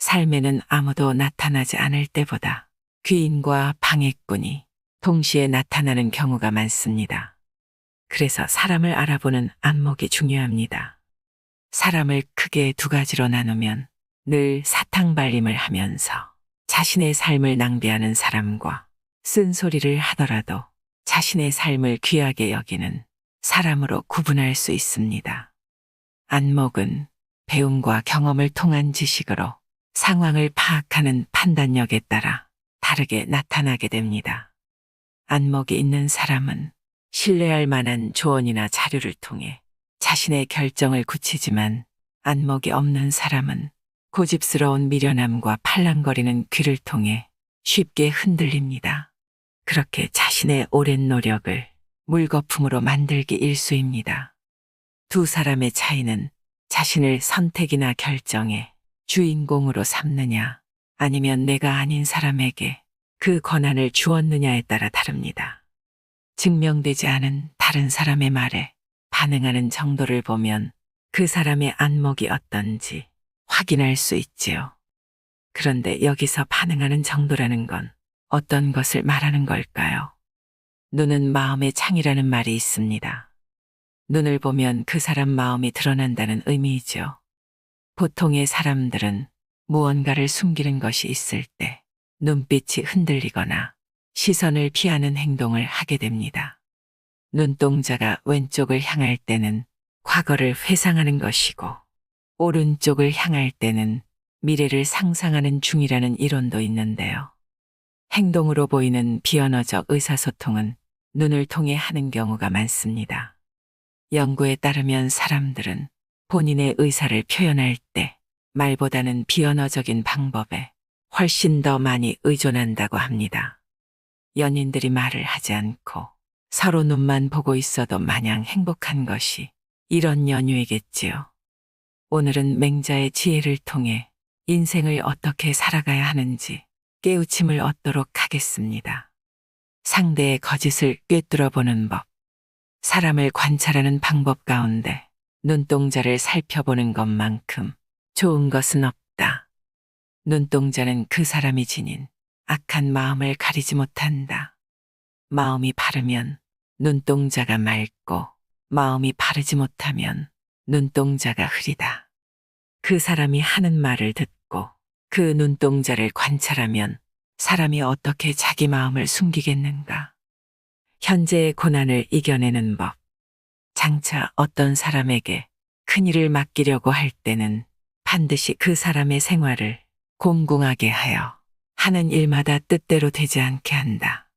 삶에는 아무도 나타나지 않을 때보다 귀인과 방해꾼이 동시에 나타나는 경우가 많습니다. 그래서 사람을 알아보는 안목이 중요합니다. 사람을 크게 두 가지로 나누면 늘 사탕발림을 하면서 자신의 삶을 낭비하는 사람과 쓴소리를 하더라도 자신의 삶을 귀하게 여기는 사람으로 구분할 수 있습니다. 안목은 배움과 경험을 통한 지식으로 상황을 파악하는 판단력에 따라 다르게 나타나게 됩니다. 안목이 있는 사람은 신뢰할 만한 조언이나 자료를 통해 자신의 결정을 굳히지만 안목이 없는 사람은 고집스러운 미련함과 팔랑거리는 귀를 통해 쉽게 흔들립니다. 그렇게 자신의 오랜 노력을 물거품으로 만들기 일쑤입니다. 두 사람의 차이는 자신을 선택이나 결정에 주인공으로 삼느냐 아니면 내가 아닌 사람에게 그 권한을 주었느냐에 따라 다릅니다. 증명되지 않은 다른 사람의 말에 반응하는 정도를 보면 그 사람의 안목이 어떤지 확인할 수 있지요. 그런데 여기서 반응하는 정도라는 건 어떤 것을 말하는 걸까요? 눈은 마음의 창이라는 말이 있습니다. 눈을 보면 그 사람 마음이 드러난다는 의미이죠. 보통의 사람들은 무언가를 숨기는 것이 있을 때 눈빛이 흔들리거나 시선을 피하는 행동을 하게 됩니다. 눈동자가 왼쪽을 향할 때는 과거를 회상하는 것이고 오른쪽을 향할 때는 미래를 상상하는 중이라는 이론도 있는데요. 행동으로 보이는 비언어적 의사소통은 눈을 통해 하는 경우가 많습니다. 연구에 따르면 사람들은 본인의 의사를 표현할 때 말보다는 비언어적인 방법에 훨씬 더 많이 의존한다고 합니다. 연인들이 말을 하지 않고 서로 눈만 보고 있어도 마냥 행복한 것이 이런 연유이겠지요. 오늘은 맹자의 지혜를 통해 인생을 어떻게 살아가야 하는지 깨우침을 얻도록 하겠습니다. 상대의 거짓을 꿰뚫어 보는 법. 사람을 관찰하는 방법 가운데 눈동자를 살펴보는 것만큼 좋은 것은 없다. 눈동자는 그 사람이 지닌 악한 마음을 가리지 못한다. 마음이 바르면 눈동자가 맑고 마음이 바르지 못하면 눈동자가 흐리다. 그 사람이 하는 말을 듣고 그 눈동자를 관찰하면 사람이 어떻게 자기 마음을 숨기겠는가. 현재의 고난을 이겨내는 법. 장차 어떤 사람에게 큰일을 맡기려고 할 때는 반드시 그 사람의 생활을 공공하게 하여 하는 일마다 뜻대로 되지 않게 한다.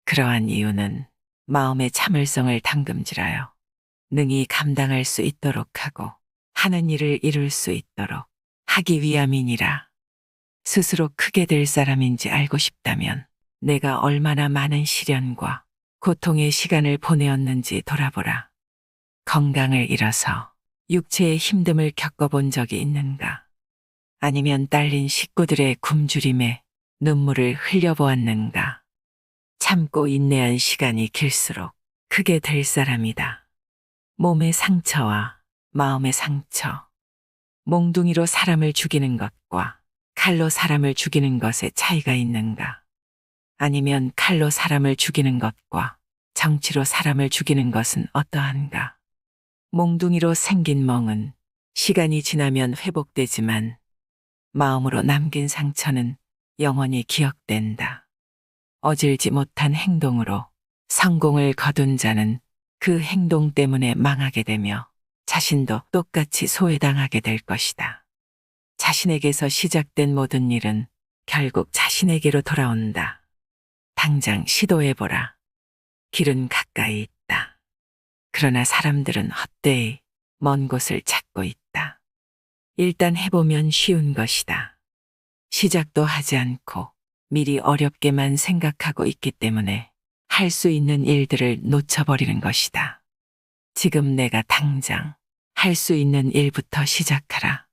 그러한 이유는 마음의 참을성을 담금질하여 능히 감당할 수 있도록 하고 하는 일을 이룰 수 있도록 하기 위함이니라. 스스로 크게 될 사람인지 알고 싶다면 내가 얼마나 많은 시련과 고통의 시간을 보내었는지 돌아보라. 건강을 잃어서 육체의 힘듦을 겪어본 적이 있는가? 아니면 딸린 식구들의 굶주림에 눈물을 흘려보았는가? 참고 인내한 시간이 길수록 크게 될 사람이다. 몸의 상처와 마음의 상처. 몽둥이로 사람을 죽이는 것과 칼로 사람을 죽이는 것에 차이가 있는가? 아니면 칼로 사람을 죽이는 것과 정치로 사람을 죽이는 것은 어떠한가? 몽둥이로 생긴 멍은 시간이 지나면 회복되지만 마음으로 남긴 상처는 영원히 기억된다. 어질지 못한 행동으로 성공을 거둔 자는 그 행동 때문에 망하게 되며 자신도 똑같이 소외당하게 될 것이다. 자신에게서 시작된 모든 일은 결국 자신에게로 돌아온다. 당장 시도해보라. 길은 가까이 있다. 그러나 사람들은 헛되이 먼 곳을 찾고 있다. 일단 해보면 쉬운 것이다. 시작도 하지 않고 미리 어렵게만 생각하고 있기 때문에 할 수 있는 일들을 놓쳐버리는 것이다. 지금 내가 당장 할 수 있는 일부터 시작하라.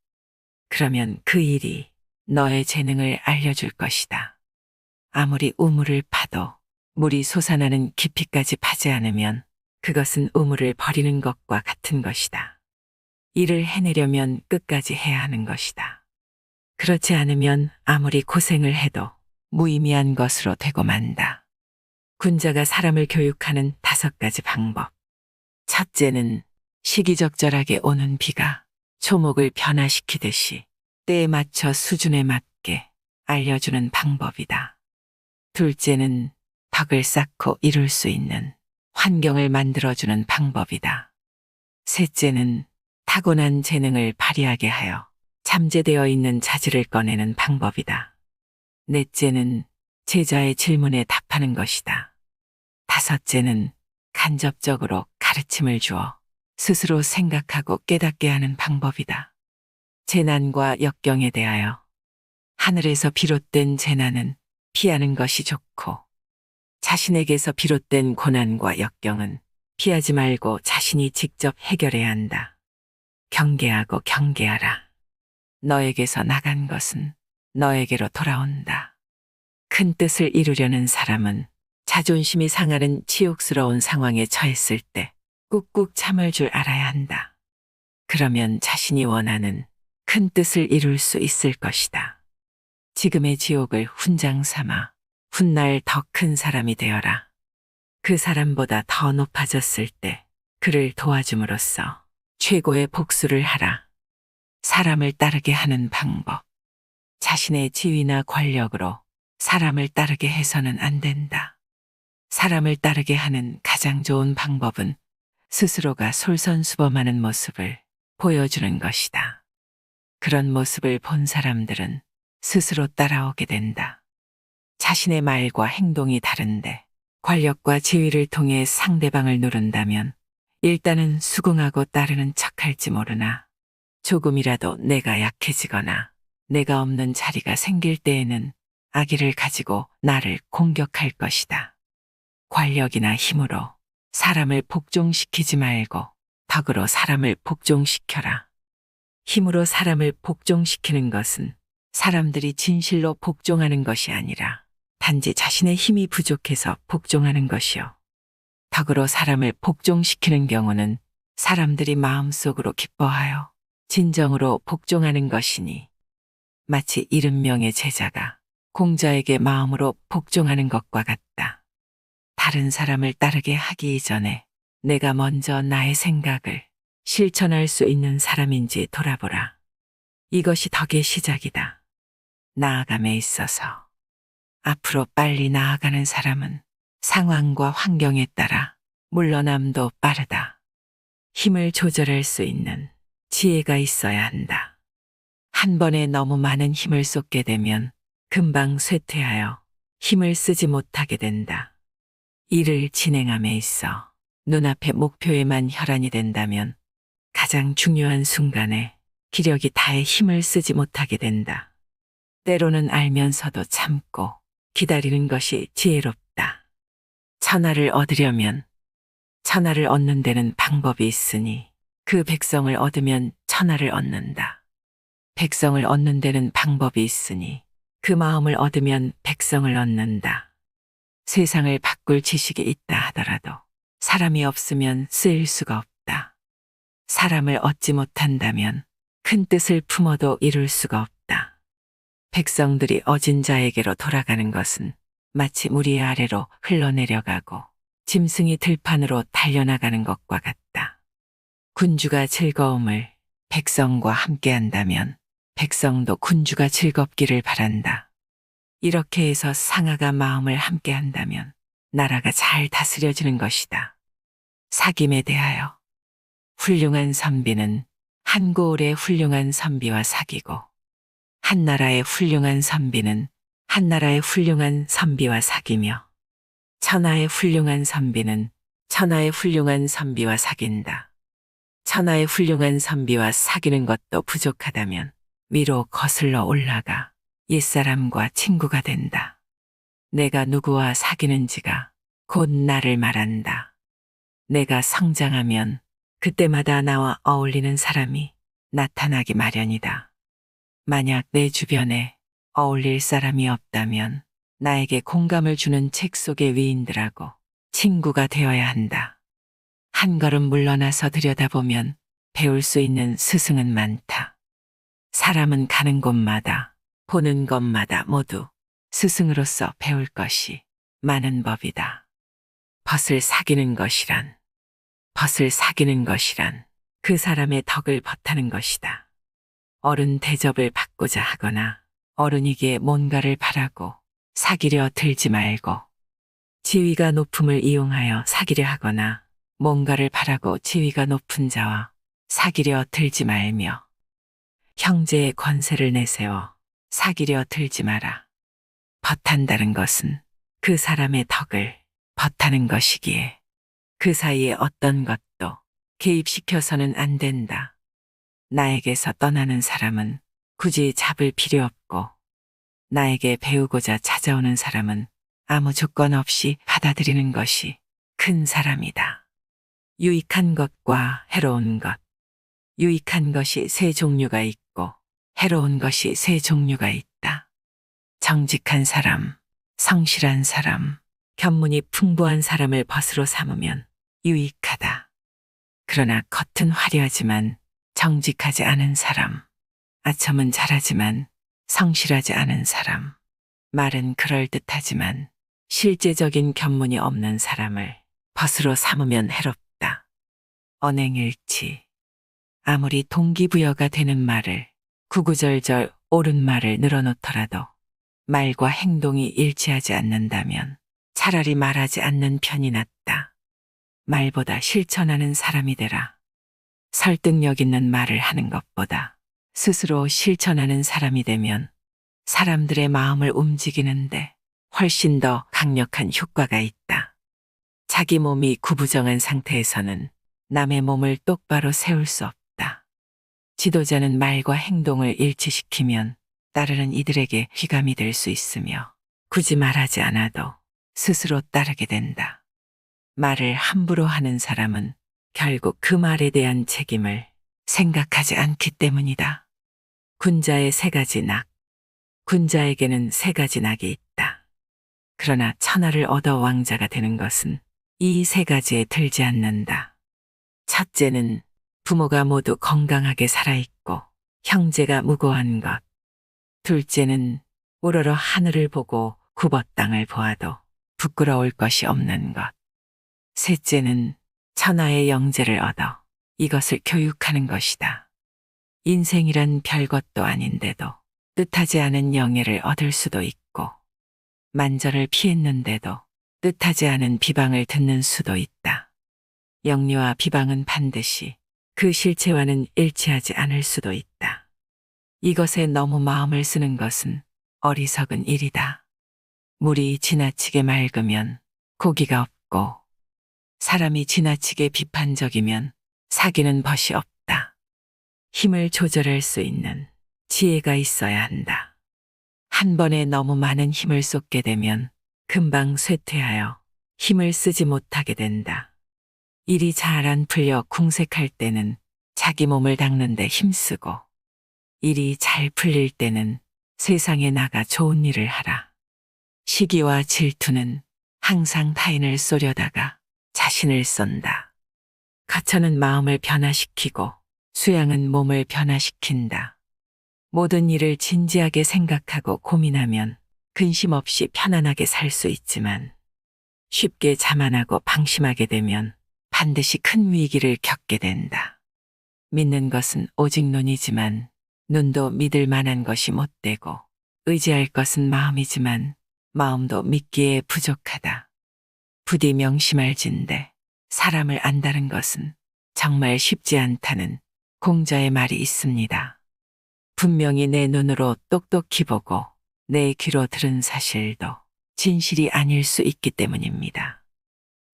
그러면 그 일이 너의 재능을 알려줄 것이다. 아무리 우물을 파도 물이 솟아나는 깊이까지 파지 않으면 그것은 우물을 버리는 것과 같은 것이다. 일을 해내려면 끝까지 해야 하는 것이다. 그렇지 않으면 아무리 고생을 해도 무의미한 것으로 되고 만다. 군자가 사람을 교육하는 5가지 방법. 첫째는 시기적절하게 오는 비가 초목을 변화시키듯이 때에 맞춰 수준에 맞게 알려주는 방법이다. 둘째는 덕을 쌓고 이룰 수 있는 환경을 만들어주는 방법이다. 셋째는 타고난 재능을 발휘하게 하여 잠재되어 있는 자질을 꺼내는 방법이다. 넷째는 제자의 질문에 답하는 것이다. 다섯째는 간접적으로 가르침을 주어 스스로 생각하고 깨닫게 하는 방법이다. 재난과 역경에 대하여 하늘에서 비롯된 재난은 피하는 것이 좋고 자신에게서 비롯된 고난과 역경은 피하지 말고 자신이 직접 해결해야 한다. 경계하고 경계하라. 너에게서 나간 것은 너에게로 돌아온다. 큰 뜻을 이루려는 사람은 자존심이 상하는 치욕스러운 상황에 처했을 때 꾹꾹 참을 줄 알아야 한다. 그러면 자신이 원하는 큰 뜻을 이룰 수 있을 것이다. 지금의 지옥을 훈장 삼아 훗날 더 큰 사람이 되어라. 그 사람보다 더 높아졌을 때 그를 도와줌으로써 최고의 복수를 하라. 사람을 따르게 하는 방법. 자신의 지위나 권력으로 사람을 따르게 해서는 안 된다. 사람을 따르게 하는 가장 좋은 방법은 스스로가 솔선수범하는 모습을 보여주는 것이다. 그런 모습을 본 사람들은 스스로 따라오게 된다. 자신의 말과 행동이 다른데 권력과 지위를 통해 상대방을 누른다면 일단은 수긍하고 따르는 척할지 모르나 조금이라도 내가 약해지거나 내가 없는 자리가 생길 때에는 악의를 가지고 나를 공격할 것이다. 권력이나 힘으로 사람을 복종시키지 말고 덕으로 사람을 복종시켜라. 힘으로 사람을 복종시키는 것은 사람들이 진실로 복종하는 것이 아니라 단지 자신의 힘이 부족해서 복종하는 것이요. 덕으로 사람을 복종시키는 경우는 사람들이 마음속으로 기뻐하여 진정으로 복종하는 것이니 마치 70명의 제자가 공자에게 마음으로 복종하는 것과 같다. 다른 사람을 따르게 하기 이전에 내가 먼저 나의 생각을 실천할 수 있는 사람인지 돌아보라. 이것이 덕의 시작이다. 나아감에 있어서 앞으로 빨리 나아가는 사람은 상황과 환경에 따라 물러남도 빠르다. 힘을 조절할 수 있는 지혜가 있어야 한다. 한 번에 너무 많은 힘을 쏟게 되면 금방 쇠퇴하여 힘을 쓰지 못하게 된다. 일을 진행함에 있어 눈앞의 목표에만 혈안이 된다면 가장 중요한 순간에 기력이 다해 힘을 쓰지 못하게 된다. 때로는 알면서도 참고 기다리는 것이 지혜롭다. 천하를 얻으려면 천하를 얻는 데는 방법이 있으니 그 백성을 얻으면 천하를 얻는다. 백성을 얻는 데는 방법이 있으니 그 마음을 얻으면 백성을 얻는다. 세상을 바꿀 지식이 있다 하더라도 사람이 없으면 쓰일 수가 없다. 사람을 얻지 못한다면 큰 뜻을 품어도 이룰 수가 없다. 백성들이 어진 자에게로 돌아가는 것은 마치 물이 아래로 흘러내려가고 짐승이 들판으로 달려나가는 것과 같다. 군주가 즐거움을 백성과 함께 한다면 백성도 군주가 즐겁기를 바란다. 이렇게 해서 상하가 마음을 함께 한다면 나라가 잘 다스려지는 것이다. 사귐에 대하여 훌륭한 선비는 한 고을의 훌륭한 선비와 사귀고 한 나라의 훌륭한 선비는 한 나라의 훌륭한 선비와 사귀며 천하의 훌륭한 선비는 천하의 훌륭한 선비와 사귄다. 천하의 훌륭한 선비와 사귀는 것도 부족하다면 위로 거슬러 올라가 옛사람과 친구가 된다. 내가 누구와 사귀는지가 곧 나를 말한다. 내가 성장하면 그때마다 나와 어울리는 사람이 나타나기 마련이다. 만약 내 주변에 어울릴 사람이 없다면 나에게 공감을 주는 책 속의 위인들하고 친구가 되어야 한다. 한 걸음 물러나서 들여다보면 배울 수 있는 스승은 많다. 사람은 가는 곳마다, 보는 것마다 모두 스승으로서 배울 것이 많은 법이다. 벗을 사귀는 것이란, 벗을 사귀는 것이란 그 사람의 덕을 벗하는 것이다. 어른 대접을 받고자 하거나 어른이기에 뭔가를 바라고 사귀려 들지 말고, 지위가 높음을 이용하여 사귀려 하거나 뭔가를 바라고 지위가 높은 자와 사귀려 들지 말며, 형제의 권세를 내세워 사귀려 들지 마라. 벗한다는 것은 그 사람의 덕을 벗하는 것이기에 그 사이에 어떤 것도 개입시켜서는 안 된다. 나에게서 떠나는 사람은 굳이 잡을 필요 없고, 나에게 배우고자 찾아오는 사람은 아무 조건 없이 받아들이는 것이 큰 사람이다. 유익한 것과 해로운 것. 유익한 것이 세 종류가 있고 해로운 것이 세 종류가 있다. 정직한 사람, 성실한 사람, 견문이 풍부한 사람을 벗으로 삼으면 유익하다. 그러나 겉은 화려하지만 정직하지 않은 사람, 아첨은 잘하지만 성실하지 않은 사람, 말은 그럴듯하지만 실제적인 견문이 없는 사람을 벗으로 삼으면 해롭다. 언행일치. 아무리 동기부여가 되는 말을, 구구절절 옳은 말을 늘어놓더라도 말과 행동이 일치하지 않는다면 차라리 말하지 않는 편이 낫다. 말보다 실천하는 사람이 되라. 설득력 있는 말을 하는 것보다 스스로 실천하는 사람이 되면 사람들의 마음을 움직이는데 훨씬 더 강력한 효과가 있다. 자기 몸이 구부정한 상태에서는 남의 몸을 똑바로 세울 수 없다. 지도자는 말과 행동을 일치시키면 따르는 이들에게 휘감이 될 수 있으며, 굳이 말하지 않아도 스스로 따르게 된다. 말을 함부로 하는 사람은 결국 그 말에 대한 책임을 생각하지 않기 때문이다. 군자의 세 가지 낙. 군자에게는 세 가지 낙이 있다. 그러나 천하를 얻어 왕자가 되는 것은 이 세 가지에 들지 않는다. 첫째는 부모가 모두 건강하게 살아있고 형제가 무고한 것. 둘째는 우러러 하늘을 보고 굽어 땅을 보아도 부끄러울 것이 없는 것. 셋째는 천하의 영재를 얻어 이것을 교육하는 것이다. 인생이란 별것도 아닌데도 뜻하지 않은 영예를 얻을 수도 있고, 만전을 피했는데도 뜻하지 않은 비방을 듣는 수도 있다. 영리와 비방은 반드시 그 실체와는 일치하지 않을 수도 있다. 이것에 너무 마음을 쓰는 것은 어리석은 일이다. 물이 지나치게 맑으면 고기가 없고, 사람이 지나치게 비판적이면 사귀는 벗이 없다. 힘을 조절할 수 있는 지혜가 있어야 한다. 한 번에 너무 많은 힘을 쏟게 되면 금방 쇠퇴하여 힘을 쓰지 못하게 된다. 일이 잘 안 풀려 궁색할 때는 자기 몸을 닦는데 힘쓰고, 일이 잘 풀릴 때는 세상에 나가 좋은 일을 하라. 시기와 질투는 항상 타인을 쏘려다가 자신을 쏜다. 가천은 마음을 변화시키고 수양은 몸을 변화시킨다. 모든 일을 진지하게 생각하고 고민하면 근심 없이 편안하게 살 수 있지만, 쉽게 자만하고 방심하게 되면 반드시 큰 위기를 겪게 된다. 믿는 것은 오직 눈이지만 눈도 믿을 만한 것이 못 되고, 의지할 것은 마음이지만 마음도 믿기에 부족하다. 부디 명심할진대 사람을 안다는 것은 정말 쉽지 않다는 공자의 말이 있습니다. 분명히 내 눈으로 똑똑히 보고 내 귀로 들은 사실도 진실이 아닐 수 있기 때문입니다.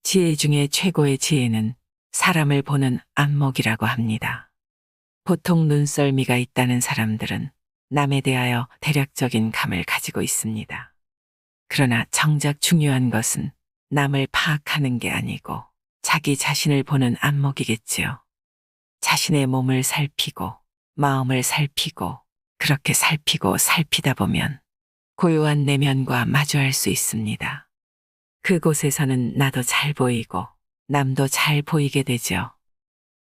지혜 중에 최고의 지혜는 사람을 보는 안목이라고 합니다. 보통 눈썰미가 있다는 사람들은 남에 대하여 대략적인 감을 가지고 있습니다. 그러나 정작 중요한 것은 남을 파악하는 게 아니고 자기 자신을 보는 안목이겠지요. 자신의 몸을 살피고 마음을 살피고 그렇게 살피고 살피다 보면 고요한 내면과 마주할 수 있습니다. 그곳에서는 나도 잘 보이고 남도 잘 보이게 되죠.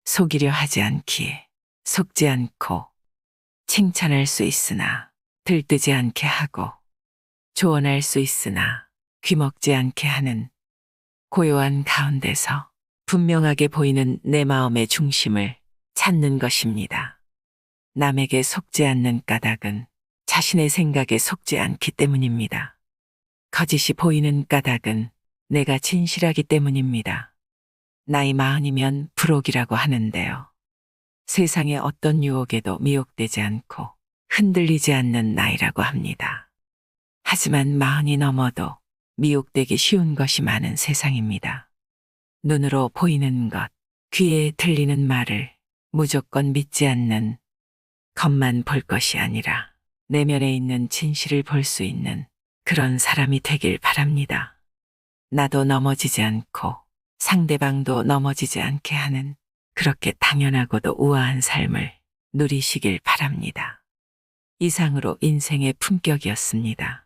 속이려 하지 않기에 속지 않고 칭찬할 수 있으나 들뜨지 않게 하고 조언할 수 있으나 귀먹지 않게 하는 고요한 가운데서 분명하게 보이는 내 마음의 중심을 찾는 것입니다. 남에게 속지 않는 까닭은 자신의 생각에 속지 않기 때문입니다. 거짓이 보이는 까닭은 내가 진실하기 때문입니다. 나이 40이면 불혹이라고 하는데요. 세상의 어떤 유혹에도 미혹되지 않고 흔들리지 않는 나이라고 합니다. 하지만 40이 넘어도 미혹되기 쉬운 것이 많은 세상입니다. 눈으로 보이는 것, 귀에 들리는 말을 무조건 믿지 않는, 겉만 볼 것이 아니라 내면에 있는 진실을 볼 수 있는 그런 사람이 되길 바랍니다. 나도 넘어지지 않고 상대방도 넘어지지 않게 하는 그렇게 당연하고도 우아한 삶을 누리시길 바랍니다. 이상으로 인생의 품격이었습니다.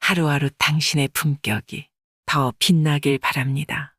하루하루 당신의 품격이 더 빛나길 바랍니다.